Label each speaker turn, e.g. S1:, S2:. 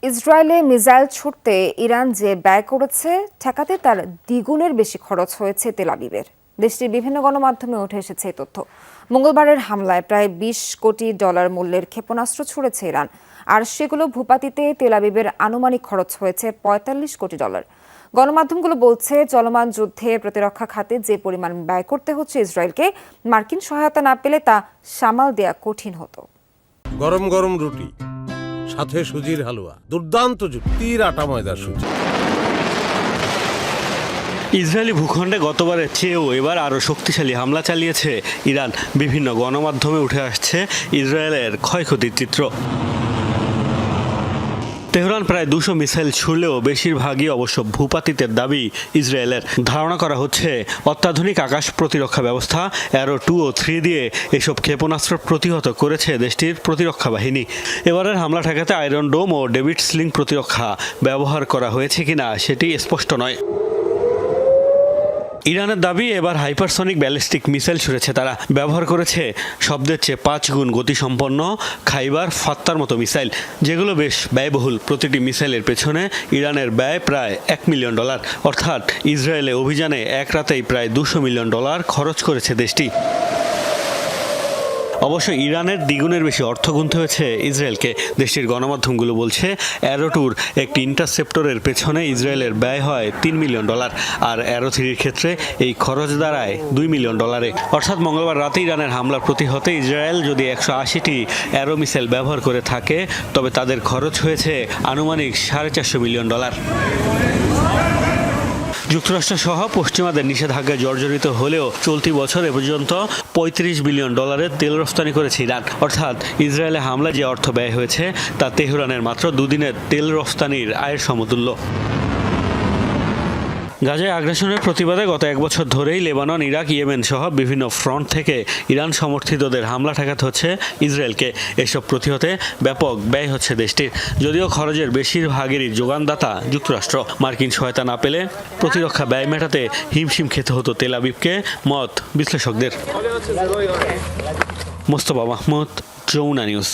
S1: ইসরায়েলে missile ছুড়তে Iran যে ব্যয় করেছে ঠেকাতে তার দ্বিগুণের বেশি খরচ হয়েছে তেল আবিবের। দেশটির বিভিন্ন গণমাধ্যমে উঠে এসেছে এই তথ্য। মঙ্গলবারের হামলায় প্রায় $20 কোটি মূল্যের ক্ষেপণাস্ত্র ছুড়েছে ইরান, আর সেগুলো ভূপাতিতে তেল আবিবের আনুমানিক খরচ হয়েছে $45 কোটি। গণমাধ্যমগুলো বলছে, চলমান যুদ্ধে প্রতিরক্ষা খাতে যে পরিমাণ ব্যয় করতে হচ্ছে ইসরায়েলকে, মার্কিন সহায়তা না পেলে তা সামাল দেয়া কঠিন হতো।
S2: গরম গরম রুটি, সাথে সুজির হালুয়া, দুর্দান্ত যুক্তির আটা ময়দার সুজি।
S3: ইসরায়েলি ভূখণ্ডে গতবারের চেয়েও এবার আরও শক্তিশালী হামলা চালিয়েছে ইরান। বিভিন্ন গণমাধ্যমে উঠে আসছে ইসরায়েলের ক্ষয়ক্ষতির চিত্র। তেহরান প্রায় 200 মিসাইল ছুড়লেও বেশিরভাগই অবশ্য ভূপাতিতের দাবি ইসরায়েলের। ধারণা করা হচ্ছে অত্যাধুনিক আকাশ প্রতিরক্ষা ব্যবস্থা অ্যারো 2 ও 3 দিয়ে এসব ক্ষেপণাস্ত্র প্রতিহত করেছে দেশটির প্রতিরক্ষা বাহিনী। এবারের হামলা ঠেকাতে আয়রন ডোম ও ডেভিড স্লিং প্রতিরক্ষা ব্যবহার করা হয়েছে কিনা সেটি স্পষ্ট নয়। ইরানের দাবি, এবার হাইপারসনিক ব্যালিস্টিক মিসাইল ছুড়েছে তারা। ব্যবহার করেছে শব্দের চেয়ে 5 গুণ গতিসম্পন্ন খাইবার ফাত্তার মতো মিসাইল, যেগুলো বেশ ব্যয়বহুল। প্রতিটি মিসাইলের পেছনে ইরানের ব্যয় প্রায় $1 মিলিয়ন, অর্থাৎ ইসরায়েলে অভিযানে এক রাতেই প্রায় $200 মিলিয়ন খরচ করেছে দেশটি। অবশ্য ইরানের দ্বিগুণের বেশি অর্থ গুনতে হয়েছে ইসরায়েলকে। দেশটির গণমাধ্যমগুলো বলছে, অ্যারো 2-র একটি ইন্টারসেপ্টরের পেছনে ইসরায়েলের ব্যয় হয় $3 মিলিয়ন, আর অ্যারো 3-র ক্ষেত্রে এই খরচ দাঁড়ায় $2 মিলিয়ন। অর্থাৎ মঙ্গলবার রাতে ইরানের হামলার প্রতিহতে ইসরায়েল যদি 180টি অ্যারো মিসাইল ব্যবহার করে থাকে, তবে তাদের খরচ হয়েছে আনুমানিক $450 মিলিয়ন। যুক্তরাষ্ট্র সহ পশ্চিমাদের নিষেধাজ্ঞায় জর্জরিত হলেও চলতি বছর এ পর্যন্ত $35 বিলিয়ন তেল রফতানি করেছে ইরান। অর্থাৎ ইসরায়েলে হামলা যে অর্থ ব্যয় হয়েছে তা তেহরানের মাত্র দুদিনের তেল রফতানির আয়ের সমতুল্য। গাজায় আগ্রাসনের প্রতিবাদে গত 1 বছর ধরেই লেবানন, ইরাক, ইয়েমেন সহ বিভিন্ন ফ্রন্ট থেকে ইরান সমর্থিতদের হামলা ঠেকাতে হচ্ছে ইসরায়েলকে। এসব প্রতিহতে ব্যাপক ব্যয় হচ্ছে দেশটির। যদিও খরচের বেশিরভাগেরই যোগানদাতা যুক্তরাষ্ট্র। মার্কিন সহায়তা না পেলে প্রতিরক্ষা ব্যয় মেটাতে হিমশিম খেতে হতো তেল আবিবকে, মত বিশ্লেষকদের। মোস্তফা মাহমুদ, যমুনা নিউজ।